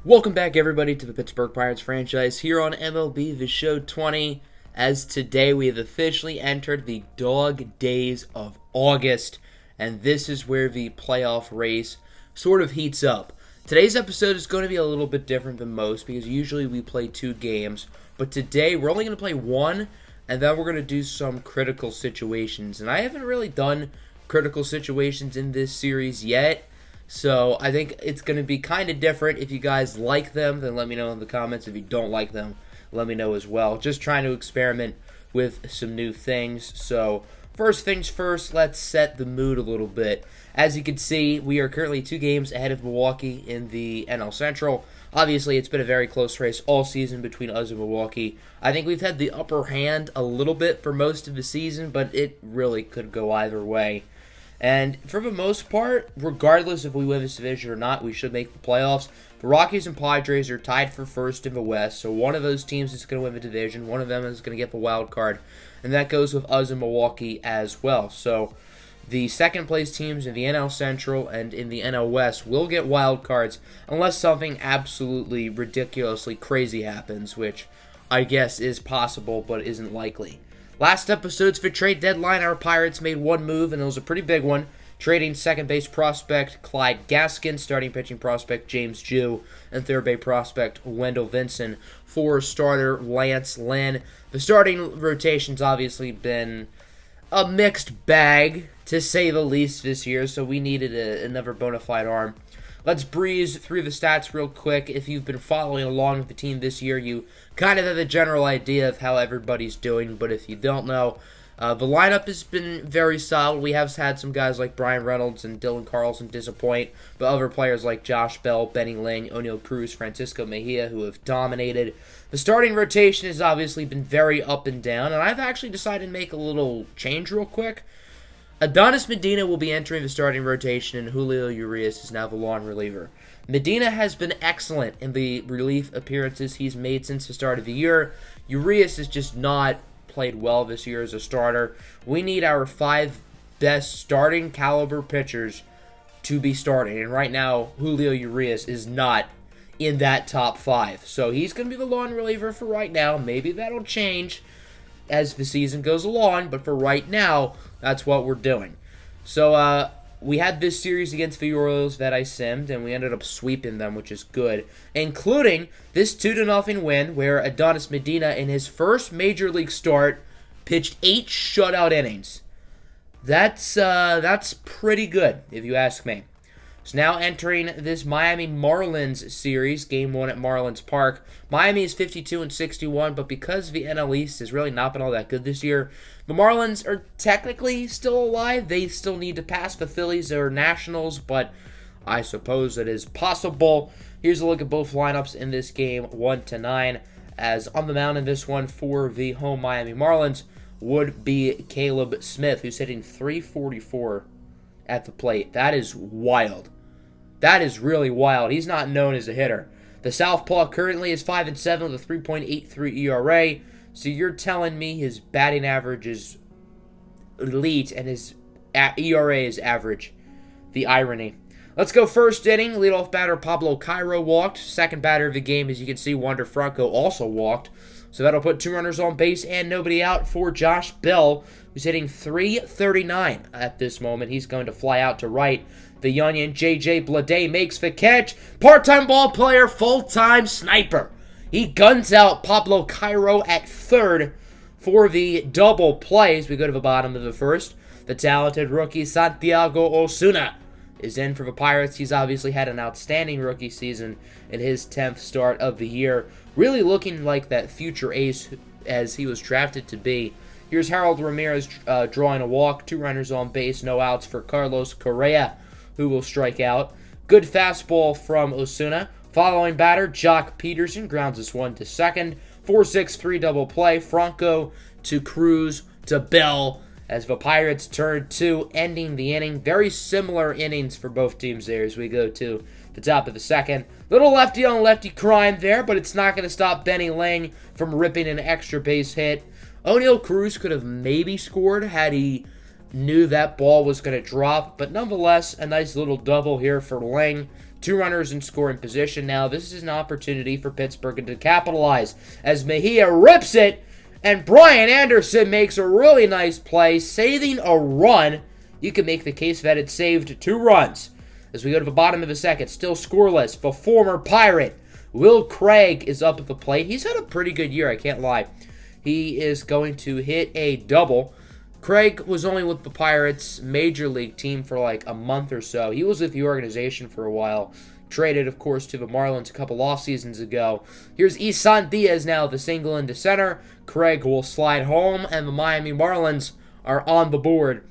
Welcome back, everybody, to the Pittsburgh Pirates franchise here on MLB The Show 20. As today we have officially entered the dog days of August, and this is where the playoff race sort of heats up. Today's episode is going to be a little bit different than most because usually we play 2 games, but today we're only going to play 1, and then we're going to do some critical situations. And I haven't really done critical situations in this series yet, so I think it's going to be kind of different. If you guys like them, then let me know in the comments. If you don't like them, let me know as well. Just trying to experiment with some new things. So first things first, let's set the mood a little bit. As you can see, we are currently 2 games ahead of Milwaukee in the NL Central. Obviously, it's been a very close race all season between us and Milwaukee. I think we've had the upper hand a little bit for most of the season, but it really could go either way. And for the most part, regardless if we win this division or not, we should make the playoffs. The Rockies and Padres are tied for first in the West, so one of those teams is going to win the division. One of them is going to get the wild card, and that goes with us and Milwaukee as well. So the second-place teams in the NL Central and in the NL West will get wild cards unless something absolutely ridiculously crazy happens, which I guess is possible but isn't likely. Last episode's for trade deadline, our Pirates made one move, and it was a pretty big one, trading second base prospect Clyde Gaskin, starting pitching prospect James Jew, and third base prospect Wendell Vinson for starter Lance Lynn. The starting rotation's obviously been a mixed bag, to say the least, this year, so we needed another bona fide arm. Let's breeze through the stats real quick. If you've been following along with the team this year, you kind of have a general idea of how everybody's doing, but if you don't know, the lineup has been very solid. We have had some guys like Brian Reynolds and Dylan Carlson disappoint, but other players like Josh Bell, Benny Ling, O'Neal Cruz, Francisco Mejia, who have dominated. The starting rotation has obviously been very up and down, and I've actually decided to make a little change real quick. Adonis Medina will be entering the starting rotation, and Julio Urias is now the long reliever. Medina has been excellent in the relief appearances he's made since the start of the year. Urias has just not played well this year as a starter. We need our 5 best starting caliber pitchers to be starting, and right now, Julio Urias is not in that top 5. So he's going to be the long reliever for right now. Maybe that'll change as the season goes along, but for right now, that's what we're doing. So, we had this series against the Orioles that I simmed, and we ended up sweeping them, which is good, including this 2-0 win where Adonis Medina, in his first Major League start, pitched 8 shutout innings. That's pretty good, if you ask me. So now entering this Miami Marlins series, Game 1 at Marlins Park. Miami is 52-61, but because the NL East has really not been all that good this year, the Marlins are technically still alive. They still need to pass the Phillies or Nationals, but I suppose it is possible. Here's a look at both lineups in this game, 1-9, as on the mound in this one for the home Miami Marlins would be Caleb Smith, who's hitting .344 at the plate. That is wild. That is really wild. He's not known as a hitter. The Southpaw currently is 5-7 with a 3.83 ERA. So you're telling me his batting average is elite and his ERA is average. The irony. Let's go first inning. Leadoff batter Pablo Cairo walked. Second batter of the game, as you can see, Wander Franco also walked. So that'll put 2 runners on base and nobody out for Josh Bell, who's hitting .339 at this moment. He's going to fly out to right. The Onion, J.J. Bleday, makes the catch. Part-time ball player, full-time sniper. He guns out Pablo Cairo at third for the double play as we go to the bottom of the first. The talented rookie Santiago Osuna is in for the Pirates. He's obviously had an outstanding rookie season in his 10th start of the year. Really looking like that future ace as he was drafted to be. Here's Harold Ramirez drawing a walk. 2 runners on base, no outs for Carlos Correa, who will strike out. Good fastball from Osuna. Following batter, Jock Peterson grounds this one to second. 4-6-3 double play. Franco to Cruz to Bell as the Pirates turn 2, ending the inning. Very similar innings for both teams there as we go to the top of the second. Little lefty on lefty crime there, but it's not going to stop Benny Ling from ripping an extra base hit. O'Neal Cruz could have maybe scored had he knew that ball was going to drop, but nonetheless, a nice little double here for Ling 2 runners in scoring position now. This is an opportunity for Pittsburgh to capitalize as Mejia rips it, and Brian Anderson makes a really nice play, saving a run. You can make the case that it saved 2 runs. As we go to the bottom of the second, still scoreless. The former Pirate, Will Craig, is up at the plate. He's had a pretty good year, I can't lie. He is going to hit a double. Craig was only with the Pirates major league team for like a month or so. He was with the organization for a while. Traded, of course, to the Marlins a couple off seasons ago. Here's Isan Diaz now, the single into center. Craig will slide home, and the Miami Marlins are on the board.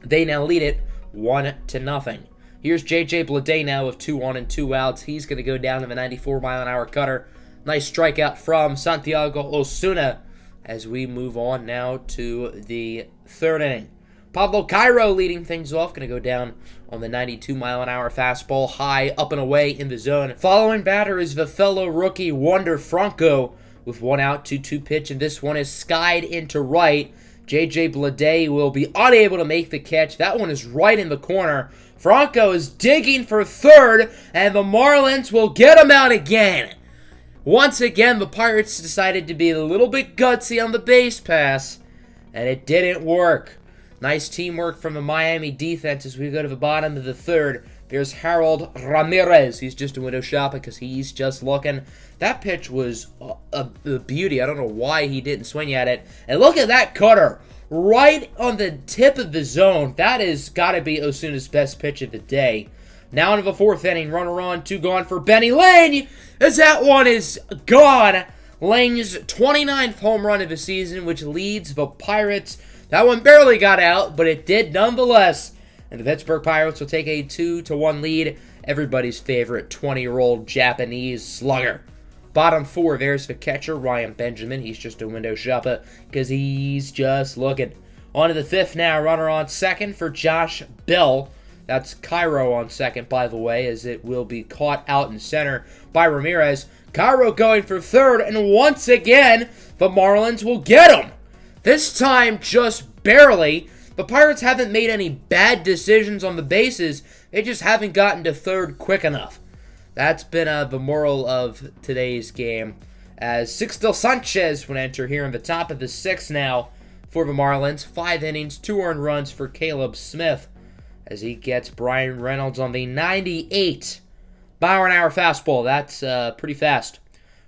They now lead it 1-0. Here's J.J. Bleday now with 2 on and 2 outs. He's going to go down to the 94-mile-an-hour cutter. Nice strikeout from Santiago Osuna as we move on now to the 3rd inning. Pablo Cairo leading things off. Going to go down on the 92-mile-an-hour fastball, high up and away in the zone. Following batter is the fellow rookie Wander Franco with 1 out, 2-2 pitch, and this one is skied into right. J.J. Bleday will be unable to make the catch. That one is right in the corner. Franco is digging for 3rd, and the Marlins will get him out again. Once again, the Pirates decided to be a little bit gutsy on the base pass, and it didn't work. Nice teamwork from the Miami defense as we go to the bottom of the 3rd. There's Harold Ramirez. He's just a window shopper because he's just looking. That pitch was a beauty. I don't know why he didn't swing at it. And look at that cutter. Right on the tip of the zone. That has got to be Osuna's best pitch of the day. Now into the 4th inning. Runner on, 2 gone for Benny Lane. As that one is gone. Lane's 29th home run of the season, which leads the Pirates. That one barely got out, but it did nonetheless. And the Pittsburgh Pirates will take a 2-1 lead. Everybody's favorite 20-year-old Japanese slugger. Bottom 4, there's the catcher, Ryan Benjamin. He's just a window shopper because he's just looking. On to the 5th now. Runner on 2nd for Josh Bell. That's Cairo on 2nd, by the way, as it will be caught out in center by Ramirez. Cairo going for 3rd, and once again, the Marlins will get him. This time, just barely. The Pirates haven't made any bad decisions on the bases. They just haven't gotten to 3rd quick enough. That's been the moral of today's game. As Sixto Sanchez would enter here in the top of the 6th now for the Marlins. 5 innings, 2 earned runs for Caleb Smith as he gets Brian Reynolds on the 98-mile-an-hour fastball. That's pretty fast.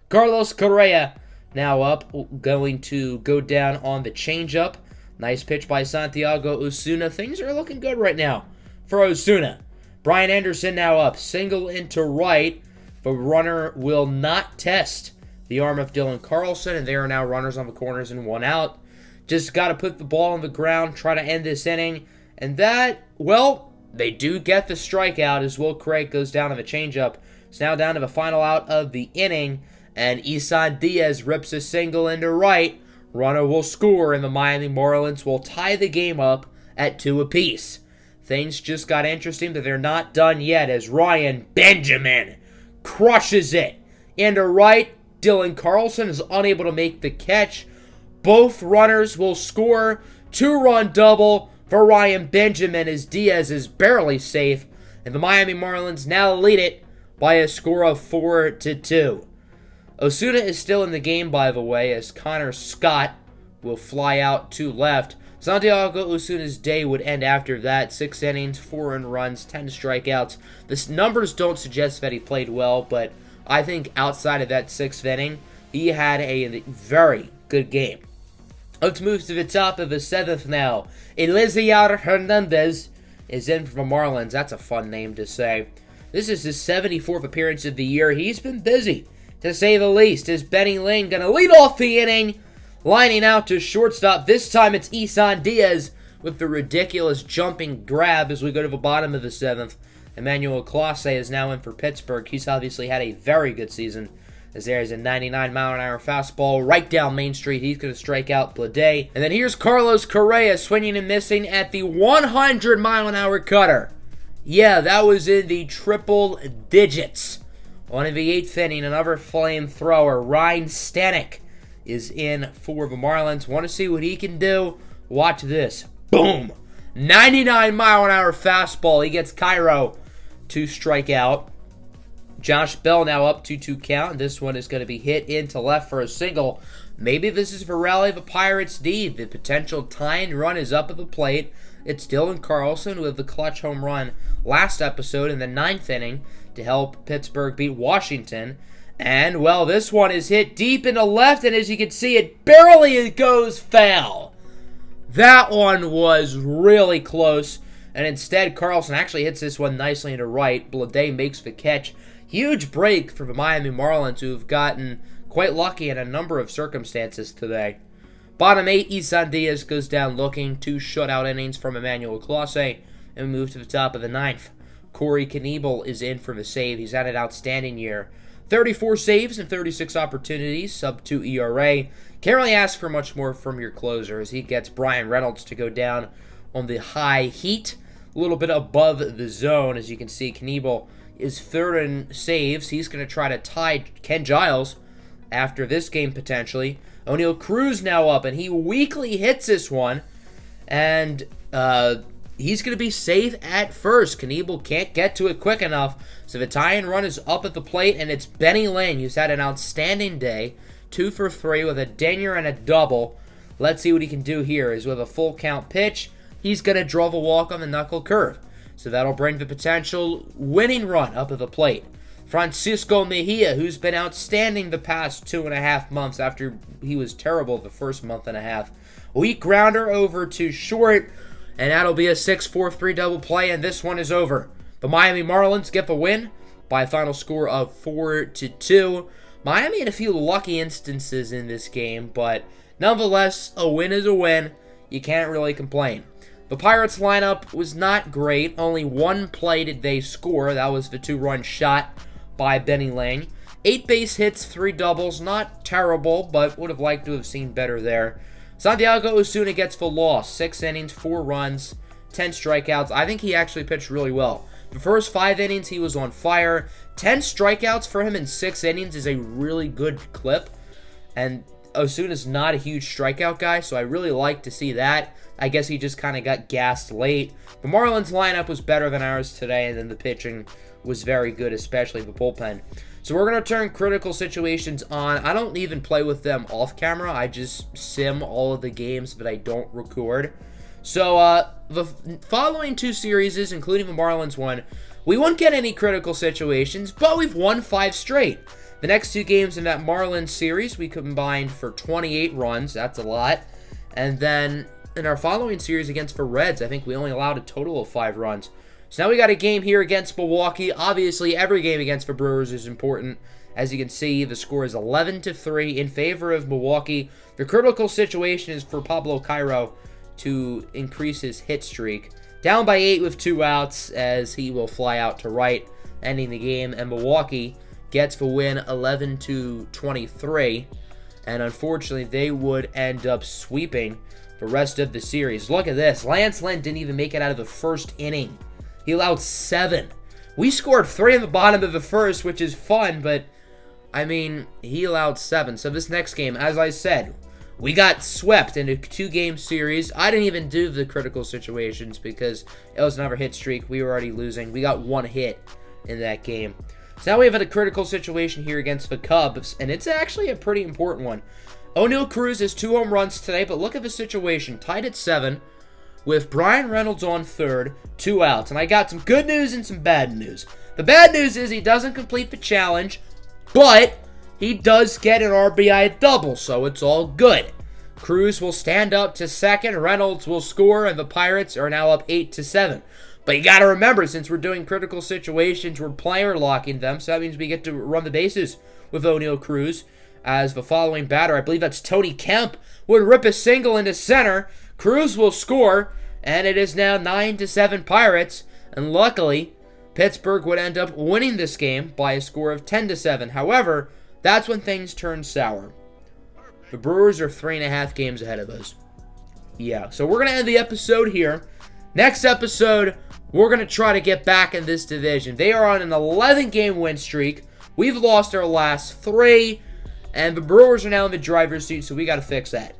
Carlos Correa now up, going to go down on the changeup. Nice pitch by Santiago Osuna. Things are looking good right now for Osuna. Brian Anderson now up, single into right. The runner will not test the arm of Dylan Carlson, and there are now runners on the corners and 1 out. Just got to put the ball on the ground, try to end this inning. And that, well, they do get the strikeout as Will Craig goes down on the changeup. It's now down to the final out of the inning, and Isan Diaz rips a single into right. Runner will score, and the Miami Marlins will tie the game up at 2 apiece. Things just got interesting, but they're not done yet as Ryan Benjamin crushes it into right. Dylan Carlson is unable to make the catch. Both runners will score. 2-run double for Ryan Benjamin as Diaz is barely safe, and the Miami Marlins now lead it by a score of 4-2. Osuna is still in the game, by the way, as Connor Scott will fly out to left. Santiago Osuna's day would end after that. 6 innings, 4 earned runs, 10 strikeouts. The numbers don't suggest that he played well, but I think outside of that 6th inning, he had a very good game. Let's move to the top of the 7th now. Eliezer Hernandez is in for the Marlins. That's a fun name to say. This is his 74th appearance of the year. He's been busy, to say the least. Is Benny Lane going to lead off the inning? Lining out to shortstop. This time it's Isan Diaz with the ridiculous jumping grab as we go to the bottom of the 7th. Emmanuel Clase is now in for Pittsburgh. He's obviously had a very good season, as there is a 99-mile-an-hour fastball right down Main Street. He's going to strike out Bleday. And then here's Carlos Correa swinging and missing at the 100-mile-an-hour cutter. Yeah, that was in the triple digits. On in the 8th inning, another flamethrower, Ryan Stanek, is in for the Marlins. Want to see what he can do? Watch this. Boom! 99-mile-an-hour fastball. He gets Cairo to strike out. Josh Bell now up 2-2 count, and this one is going to be hit into left for a single. Maybe this is a rally the Pirates need. The potential tying run is up at the plate. It's Dylan Carlson with the clutch home run last episode in the 9th inning to help Pittsburgh beat Washington. And, well, this one is hit deep into left, and as you can see, it barely goes foul. That one was really close, and instead Carlson actually hits this one nicely into right. Blade makes the catch. Huge break for the Miami Marlins, who have gotten quite lucky in a number of circumstances today. Bottom 8, Isan Diaz goes down looking. 2 shutout innings from Emmanuel Clase, and we move to the top of the 9th. Corey Knebel is in for the save. He's had an outstanding year. 34 saves and 36 opportunities, sub-2 ERA. Can't really ask for much more from your closer as he gets Brian Reynolds to go down on the high heat. A little bit above the zone. As you can see, Knebel is 3rd in saves. He's going to try to tie Ken Giles after this game potentially. O'Neal Cruz now up, and he weakly hits this one. And he's going to be safe at first. Knebel can't get to it quick enough. So the tie-in run is up at the plate, and it's Benny Lane, who's had an outstanding day. 2 for 3 with a dinger and a double. Let's see what he can do here. Is with a full count pitch, he's going to draw the walk on the knuckle curve. So that'll bring the potential winning run up at the plate. Francisco Mejia, who's been outstanding the past 2.5 months after he was terrible the first month and a half. Weak grounder over to short, and that'll be a 6-4-3 double play, and this one is over. The Miami Marlins get the win by a final score of 4-2. Miami had a few lucky instances in this game, but nonetheless, a win is a win. You can't really complain. The Pirates lineup was not great. Only 1 play did they score. That was the 2-run shot by Benny Lane. 8 base hits, 3 doubles. Not terrible, but would have liked to have seen better there. Santiago Osuna gets the loss. 6 innings, 4 runs, 10 strikeouts. I think he actually pitched really well. The first 5 innings, he was on fire. 10 strikeouts for him in 6 innings is a really good clip. And Osuna's not a huge strikeout guy, so I really like to see that. I guess he just kind of got gassed late. The Marlins lineup was better than ours today, and then the pitching was very good, especially the bullpen. So we're going to turn critical situations on. I don't even play with them off camera. I just sim all of the games that I don't record. So the following 2 series, including the Marlins one, we won't get any critical situations, but we've won 5 straight. The next 2 games in that Marlins series, we combined for 28 runs. That's a lot. And then in our following series against the Reds, I think we only allowed a total of 5 runs. So now we got a game here against Milwaukee. Obviously, every game against the Brewers is important. As you can see, the score is 11-3 in favor of Milwaukee. The critical situation is for Pablo Cairo to increase his hit streak. Down by 8 with 2 outs as he will fly out to right, ending the game. And Milwaukee gets the win 11-23. And unfortunately, they would end up sweeping the rest of the series. Look at this. Lance Lynn didn't even make it out of the first inning. He allowed 7. We scored 3 in the bottom of the first, which is fun, but, I mean, he allowed 7. So this next game, as I said, we got swept in a 2-game series. I didn't even do the critical situations because it was another hit streak. We were already losing. We got 1 hit in that game. So now we have a critical situation here against the Cubs, and it's actually a pretty important one. O'Neal Cruz has 2 home runs today, but look at the situation. Tied at 7. With Brian Reynolds on 3rd, 2 outs. And I got some good news and some bad news. The bad news is he doesn't complete the challenge, but he does get an RBI double, so it's all good. Cruz will stand up to 2nd, Reynolds will score, and the Pirates are now up 8-7. But you got to remember, since we're doing critical situations, we're player locking them, so that means we get to run the bases with O'Neal Cruz. As the following batter, I believe that's Tony Kemp, would rip a single into center. Cruz will score, and it is now 9-7 Pirates. And luckily, Pittsburgh would end up winning this game by a score of 10-7. However, that's when things turn sour. The Brewers are 3.5 games ahead of us. Yeah, so we're going to end the episode here. Next episode, we're going to try to get back in this division. They are on an 11-game win streak. We've lost our last 3, and the Brewers are now in the driver's seat, so we got to fix that.